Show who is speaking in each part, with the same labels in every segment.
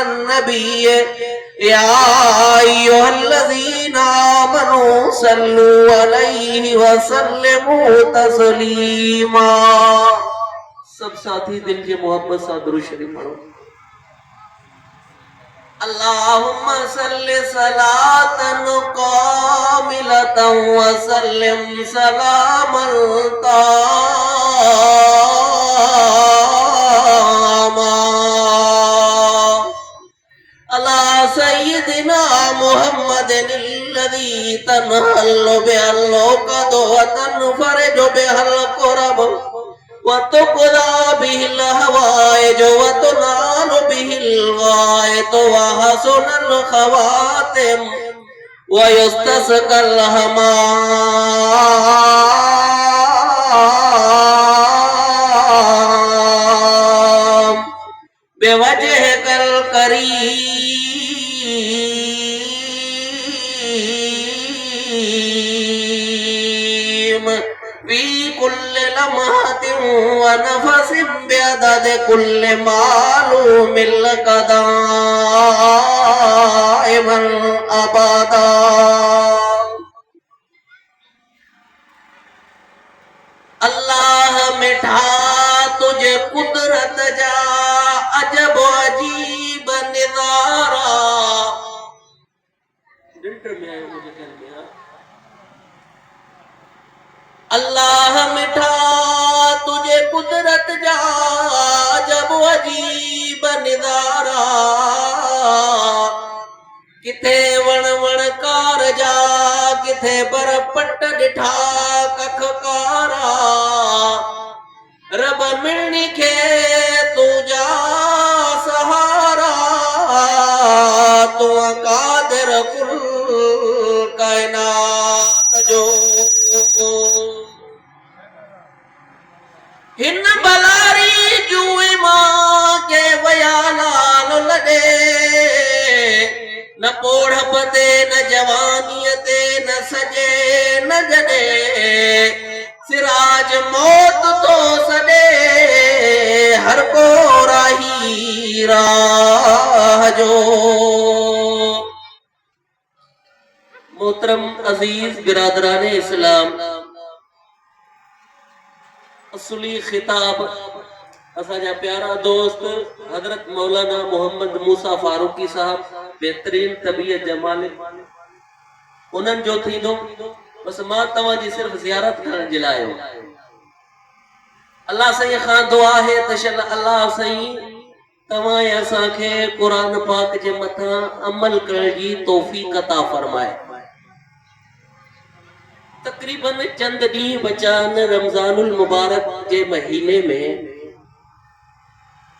Speaker 1: नबी या अय्युहल्लज़ीना आमनू सल्लू अलैहि वसल्लिमू तस्लीमा। सब साथी दिल के मोहब्बत सा दुरूद शरीफ पढ़ो। अल्लाहुम्मा सल्लि सलातन कामिलतन व सल्लिम सलामन तामा अला सय्यिदिना मुहम्मदिनिल्लज़ी तनहल्लु बिहल उक़द व तनफ़रिजु बिहल कुरब व तुक़ज़ा बिहिल हवाइज व तुनालु बिहिल गायत व हसनुल ख़वातिम व युस्तस्क़ल हमाम बिवजहिकल करीम फी कुल्लि लम्हतिन व नफ़सिन बिअदद कुल्लि मालूमिन लक दाइमन अबदा। अल्लाह मिठा तुझे कुदरत जा अजब अजीब निज़ारा। अल्लाह मिठा तुझे कुदरत जा अजब अजीब निज़ारा। किथे वण वण कार जा किथे बर पट डिठा कख कारा। रब मिलनी खे तुझा सहारा तू कादिर कुल कायनात जो। हिन बलारी जुई मां के वयालाल लगे न पोढ़प ते न जवानीअ ते न सजे न जॾे सिराज मौत तो सॾे हर को राही राह जो। मोहतरम अजीज बिरादरान इस्लाम, असली खिताब असांजा प्यारा दोस्त हजरत मौलाना मोहम्मद मूसा फारूकी साहब बेहतरीन तबीयत जमाल उन्हनि जो थींदो। बस मां तव्हांजी सिर्फ़ ज़ियारत करण जे लाइ आयो। अल्लाह साईं खां दुआ है त शल अल्लाह साईं तव्हां ऐं असांखे क़ुरान पाक जे मथां अमल करण जी तौफ़ीक़ अता फरमाए। तकरीबन चंद ॾींहं बचा आहिनि रमज़ानुल मुबारक जे महीने में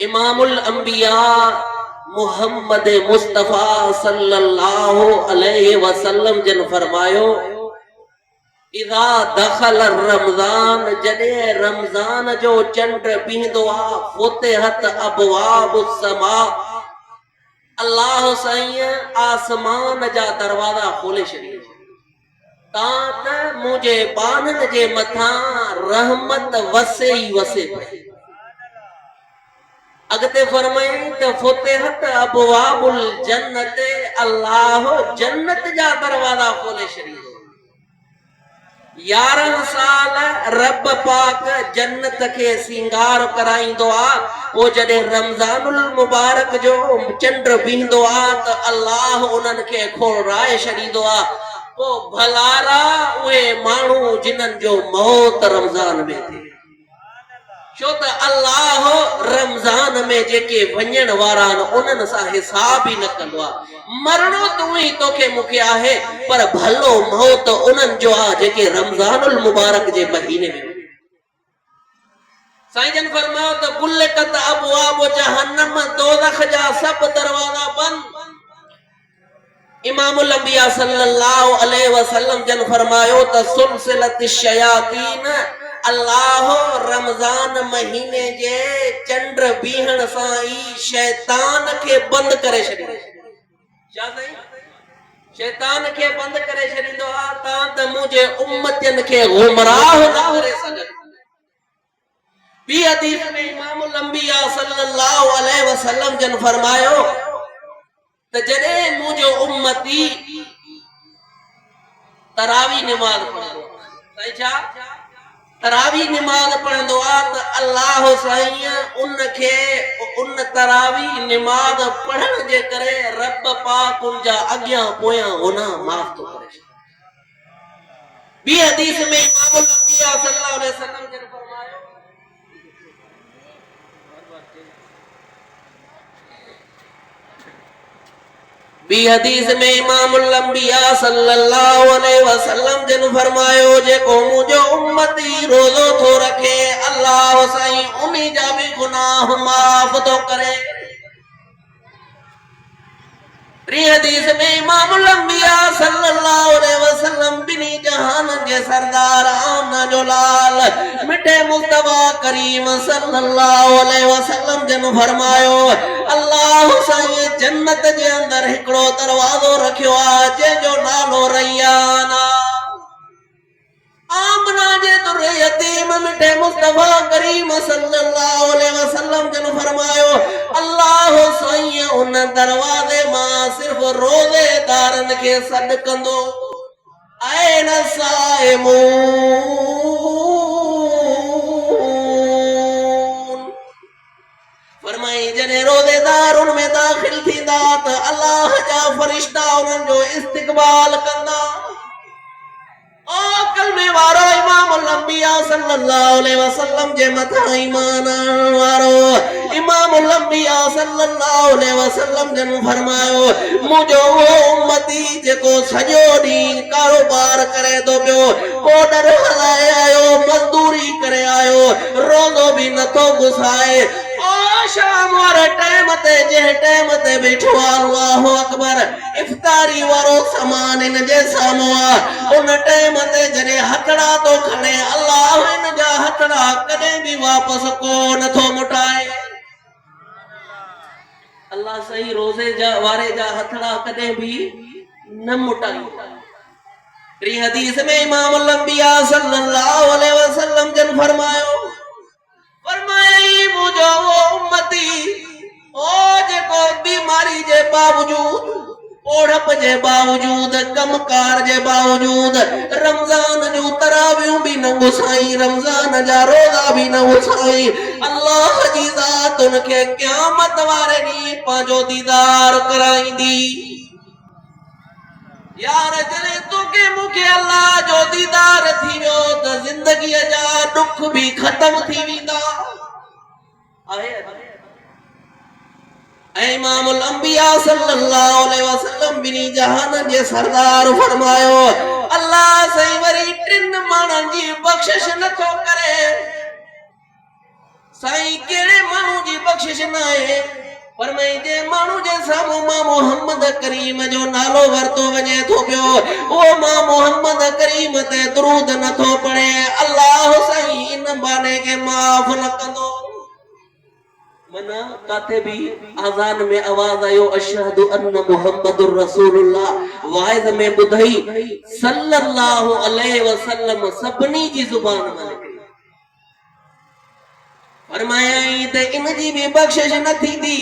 Speaker 1: इमामुल अंबिया मुहम्मद मुस्तफ़ा सल्लल्लाहु अलैहि वसल्लम जन फरमायो इज़ा दख़ल रमज़ान जॾहिं रमज़ान जो चंड बीहंदो आहे फुतिहत अबवाबुस समा अल्लाह साईं आसमान जा दरवाज़ा खोले छॾींदो तां त मुंहिंजे बाननि जे मथां रहमत वसे ई वसे पई। अगते फरमाई त फुतिहत अबवाबुल जन्नत अल्लाह जन्नत जा दरवाज़ा खोले छॾींदो। 11 साल रब पाक जन्नत के सिंगार कराईंदो आहे। पोइ जॾहिं रमज़ानुल मुबारक जो चंड बीहंदो आहे त अल्लाह उन्हनि खे खोराए छॾींदो आहे। पोइ भलारा उहे माण्हू जिन्हनि जो मौत रमज़ान में थिए। छो त अल्लाह रमज़ान में जेके वञण वारा आहिनि उन्हनि सां हिसाब ई न कंदो आहे। मरणो तूं ई तोखे मूंखे आहे पर भलो मौत उन्हनि जो आहे जेके रमज़ानुल मुबारक जे महीने में। साईं जन फरमायो त गुल्लकत अबवाब जहन्नम दोज़ख जा सब दरवाजा बंद। इमामुल अंबिया सल्लल्लाहु अलैहि वसल्लम जन फरमायो त सुलसिलत शयातीन अल्लाह रमज़ान महीने जे चंड बीहण सां ई शैतान खे बंद करे छॾींदो। छा साईं? शैतान खे बंद करे छॾींदो आहे तां त मुंहिंजे उम्मतनि खे गुमराह न करे सघनि। ॿी हदीस में इमामुल अंबिया सल्लल्लाहु अलैहि वसल्लम जन फरमायो त जॾहिं मुंहिंजो उम्मती तरावी निमाज़ पढ़ंदो आहे, छा तरावी निमाज़ पढ़ंदो आहे त अल्लाह साईं उनखे उन तरावी निमाज़ पढ़ण जे करे रब पाक उन जा अॻियां पोयां गुनाह माफ़ थो करे। ॿी हदीस में इमाम अल-अंबिया सल्लल्लाहु अलैहि वसल्लम जन फरमायो, ॿी हदीस में इमाम अल-अंबिया सल्लल्लाहु अलैहि वसल्लम जन फरमायो, जेको मुंहिंजो उम्मती रोज़ो थो रखे अल्लाह साईं उन्ही जा बि गुनाह माफ़ थो करे। टी हदीस में इमाम अल-अंबिया सल्लल्लाहु अलैहि वसल्लम बिनी जहान जे सरदार आमना जो लाल मिठे मुस्तफा करीम सल्लल्लाहु अलैहि वसल्लम जन फरमायो, अल्लाह साईं जन्नत जे अंदर हिकड़ो दरवाज़ो रखियो आहे जंहिंजो नालो रैयान आहे। आमना जे दुर यतीम मिठे मुस्तफा करीम सल्लल्लाहु अलैहि वसल्लम जन फरमायो, अल्लाह साईं उन दरवाज़े मां सिर्फ रोज़ेदारन खे सॾ कंदो। ऐन साइमून फरमाई, जॾहिं रोज़ेदार उन में दाखिल थींदा त अल्लाह जा फरिश्ता उन्हनि जो इस्तक़बाल कंदा। ओ कलमे वारो इमाम अल-अंबिया सल्लल्लाहु अलैहि वसल्लम जे मथां ईमान वारो इमाम अल-अंबिया सल्लल्लाहु अलैहि वसल्लम जन फरमायो, मुंहिंजो वो उम्मती जेको सॼो ॾींहुं कारोबार करे थो पियो, कोडर हलाए आयो, मज़दूरी करे आयो, रोज़ो बि नथो गुसाए, शाम वारे टाइम ते जंहिं टाइम ते बीठो आहे अल्लाहु अकबर इफ्तारी वारो सामान इन जे साम्हूं आहे, उन टाइम ते जॾहिं हथड़ा तो खणे अल्लाह इन जा हथड़ा कॾहिं बि वापसि को नथो मुटाए। अल्लाह सही रोज़े जा वारे जा हथड़ा कॾहिं बि न मुटाए। टी हदीस में इमाम अल-अंबिया सल्लल्लाहु अलैहि वसल्लम जन फरमायो, मुंहिंजो वो उम्मती ओ जेको बीमारी जे बावजूद, ओढ़प जे बावजूद, कमकार जे बावजूद रमज़ान जूं तरावियूं बि न गुसाई, रमज़ान जा रोज़ा बि न गुसाई, अल्लाह जी ज़ात उनखे क़यामत वारे ॾींहुं पंहिंजो दीदार कराईंदी। यार जॾहिं तोखे मूंखे अल्लाह जो दीदार थी वियो त ज़िंदगीअ जा दुख बि ख़तम थी वेंदा। इमाम अल-अंबिया सल्लल्लाहु अलैहि वसल्लम बिनी जहान जे सरदार फरमायो, अल्लाह सही वरी टिन माण्हुनि जी बख़्शिश नथो करे। साईं कहिड़े माण्हू जी बख़्शिश न आहे? फरमाई, जे माण्हू जे साम्हूं मां मोहम्मद करीम जो नालो वरतो वञे थो पियो, उहो मां मोहम्मद करीम ते दुरूद नथो पढ़े, अल्लाह साईं इन बाने खे माफ़ न कंदो। मना काथे भी आज़ान में आवाज आयो अशहदु अन्न मुहम्मदुर रसूलुल्लाह, वाइज में बुधई सल्लल्लाहु अलैहि वसल्लम सभनी जी जुबान में फरमाया त इन जी भी बख्शिश न थींदी।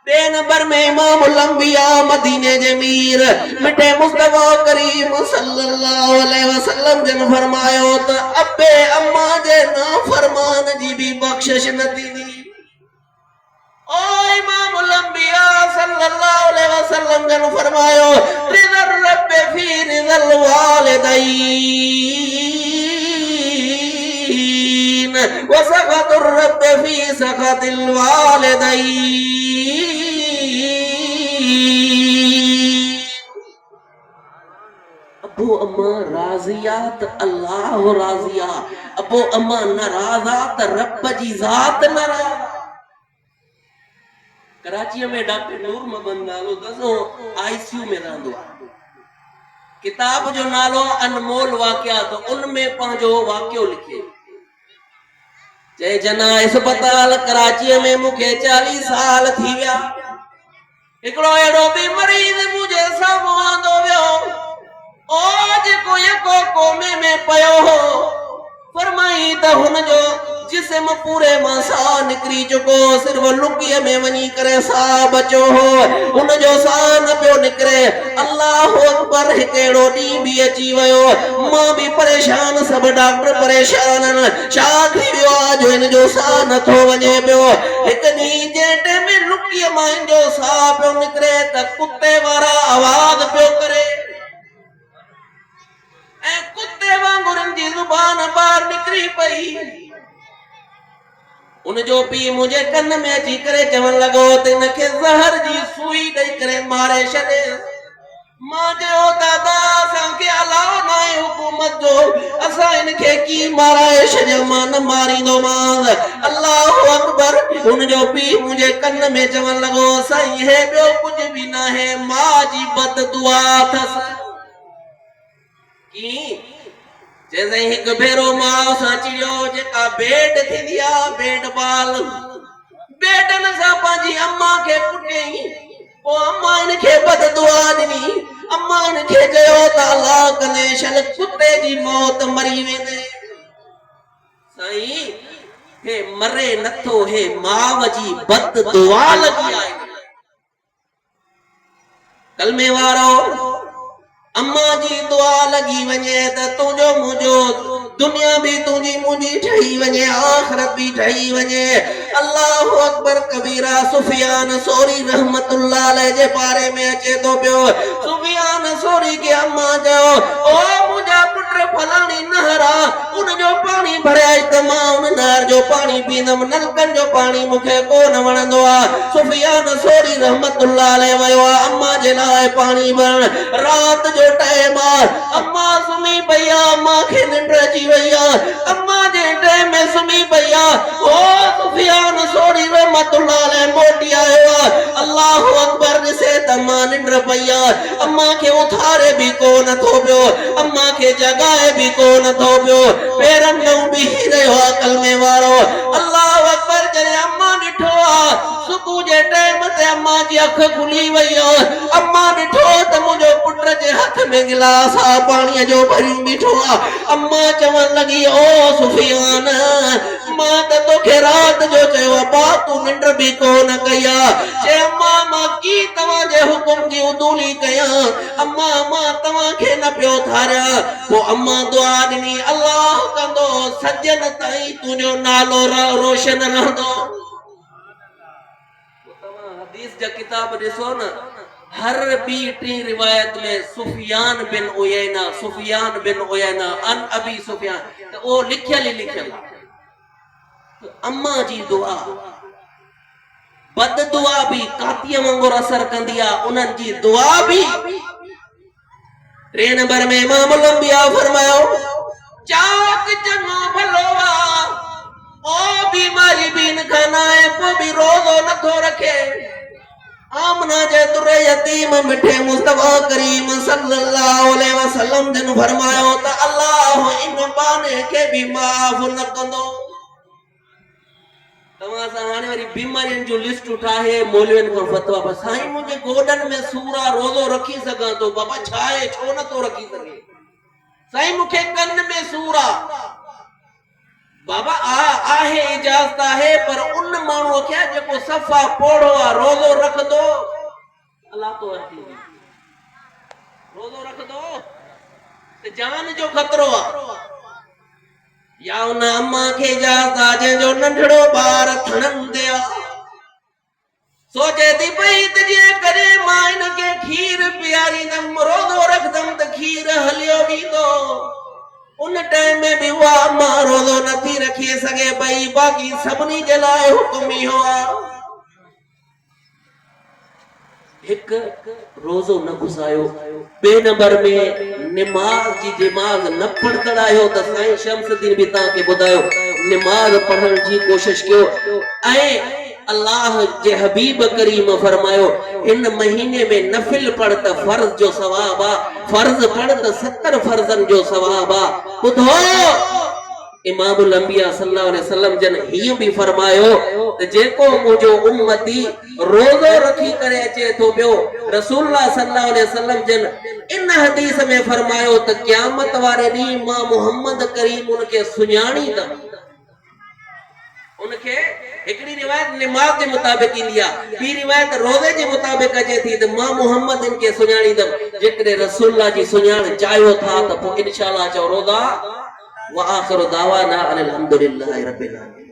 Speaker 1: बे नंबर में इमाम अल-अंबिया मदीने जे मीर मिठे मुस्तफा करीम सल्लल्लाहु अलैहि वसल्लम जन फरमायो त अबे अम्मा जे ना फरमान जी भी बख्शिश न थींदी। ओ इमाम अल-अंबिया सल्लल्लाहु अलैहि वसल्लम जन फरमायो, रिज़ल रब फी रिज़ल वालिदैन व सखतुर रब फी सखतिल वालिदैन। अबो अम्मा राज़ियात अल्लाह राज़िया, अबो अम्मा नाराज़ात रब जी ज़ात नाराज़। कराची में डॉक्टर नूर मोहम्मद नालो दसो आईसीयू में रहंदो आहे। किताब जो नालो अनमोल वाक़िया, तो उनमें पंहिंजो वाक़ियो लिखे चए, जना अस्पताल कराची में मूंखे 40 साल थी विया, हिकिड़ो अहिड़ो बि मरीज़ मुंहिंजे साम्हूं आंदो वियो, ओ जेको यको कोमे में पियो हो, फरमाई त हुनजो जिस्म पूरे मासा निकरी चुको सिर्फ लुकीअ में वञी करे साह बचो हो उन जो साह न पियो निकरे अल्लाह अकबर हिकड़ो ॾींहुं बि अची वियो मां बि परेशान सब डॉक्टर परेशान आहिनि छा थी वियो आहे जो हिन जो साह नथो वञे पियो हिकु ॾींहुं जे टाइम में लुकीअ मां हिन जो साह पियो निकरे त कुते वारा आवाज़ पियो करे ऐं कुते वांगुर जी ज़ुबान ॿाहिरि निकिरी पई उन जो पी मुझे कन में अची करे चवण लॻो त इनखे ज़हर जी सुई ॾेई करे मारे छॾे मां चयो दादा असांखे अलाउ न आहे हुकूमत जो असां इनखे की माराए छॾियो मां न मारींदोमांसि अल्लाह अकबर उन जो पी मुझे कन में चवण लॻो साईं हे ॿियो कुझु बि न आहे मां जी बद दुआ अथसि की जैसे एक भेरो मां सां चिड़ियो जेका बेड थींदी आहे बेड बाल बेडन सां पंहिंजी अम्मा खे कुटियई पोइ अम्मा इनखे बद दुआ ॾिनी अम्मा इनखे चयो त अल्लाह कंदे छल कुते जी मौत मरी वेंदे साईं हे मरे नथो हे माव जी बद दुआ लॻी आहे कलमे वारो अम्मा जी दुआ लगी वने त तुझो मुझो दुनिया भी तुझी मुझी ठही वने आखिरत भी ठही वने अल्लाह अकबर कबीरा सुफियान सोरी रहमतुल्लाह अलैह जे बारे में अचे तो पियो सुफियान सोरी के अम्मा जो ओ मुझा पुत्र फलानी नहरा उन जो पानी भरिया त मां उन नहर जो पानी पींदम नलकन जो पानी मुखे कोन वणंदो आ सुफियान सोरी रहमतुल्लाह अलैह वयो अम्मा जे लाइ पानी भरण रात जो टाइम अम्मा सुमी पया अम्मा के निंड अची वया अम्मा जे टाइम में सुमी पया ओ सुफियान सोरी रहमतुल्लाह अलैह मोटी आयो अल्लाह अकबर से तम्मा निंड पया अम्मा के उठारे भी को न थो पियो अम्मा के जगाए भी को न थो पियो पेरन में भी रहो कलमे वारो अल्लाह अकबर जरे अम्मा ॾिठो सुबह जे टाइम ते अम्मा जी अख खुली वई अम्मा ॾिठो त मुंहिंजो पुट जे हथ में गिलास पानी जो भरी बीठो अम्मा चवण लगी ओ सुफियान मां त तोखे रात जो चयो बा तू निंड भी को न कया जे अम्मा मां की तवा जे हुकुम जी उदूली कया अम्मा मां तवा के न पियो थारिया वो अम्मा दुआ ॾिनी अल्लाह कंदो सजन ताई तुझो नालो रोशन रहंदो हदीस जा किताब ॾिसो न हर बी टी रिवायत में सुफियान बिन उयैना अन अबी सुफियान तो वो लिखियल ही लिखियल तो अम्मा जी दुआ बद दुआ भी कातिय वांगुर असर कंदी आ उन्हनि जी दुआ भी 3 नंबर में इमाम लंबिया फरमायो चाक जनो भलोवा ओ बीमारी बिन खानाए पो भी रोजो नथो रखे आमना जे दुरे यतीम मिठे मुस्तफा करीम सल्लल्लाहु अलैहि वसल्लम जन फरमायो त अल्लाह इन बाने के भी माफ न कंदो तवा सा हाने वारी बीमारियन जो लिस्ट उठाए मौलवियन को फतवा पर साईं मुझे गोडन में सूरा रोजो रखी सका तो बाबा छाए छो न तो रखी सके साईं मुखे कन में सूरा बाबा आहे इजाजत है पर उन मानू क्या जो सफा पोड़ो रोजो रख दो अल्लाह तो रोजो रख दो ते जान जो खतरो या उन अम्मा के इजाजत जो नंढड़ो बार थणन दे सोचे थी पई त जे करे मां इन के खीर पियारींदम रोजो रखदम त खीर हलियो भी तो उन टाइम में भी वो अम्मा रोजो नथी रखी सके भाई बाकी सबनी जे लाइ हुकुम ही हुआ एक रोजो न गुसायो 2 नंबर में नमाज जी दिमाग न पढ़दड़ायो त साईं शमसुद्दीन भी ता के बुधायो नमाज पढ़न जी कोशिश कयो ऐं अल्लाह जे हबीब करीम फरमायो इन महीने में नफिल पढ़ त फर्ज जो सवाब फर्ज पढ़ त 70 फर्जन जो सवाब बुधो इमामुल अंबिया सल्लल्लाहु अलैहि वसल्लम जन ही भी फरमायो त जेको मुजो उम्मती रोजो रखी करे अचे तो बियो रसूलुल्लाह सल्लल्लाहु अलैहि वसल्लम जन इन हदीस में फरमायो त क़यामत वारे दी मां मोहम्मद करीम उनके सुञाणी त उनखे हिकड़ी रिवायत नमाज जे मुताबिक इंदी आहे, ॿी रिवायत रोज़े जे मुताबिक अचे थी त मां मोहम्मद इनके सुञाणींदमि। जेकॾहिं रसूलुल्लाह जी सुञाण चाहियो था त पोइ इंशाअल्लाह चओ रोज़ा। व आखिर दावाना अनिल हम्दुलिल्लाहि रब्बिल आलमीन।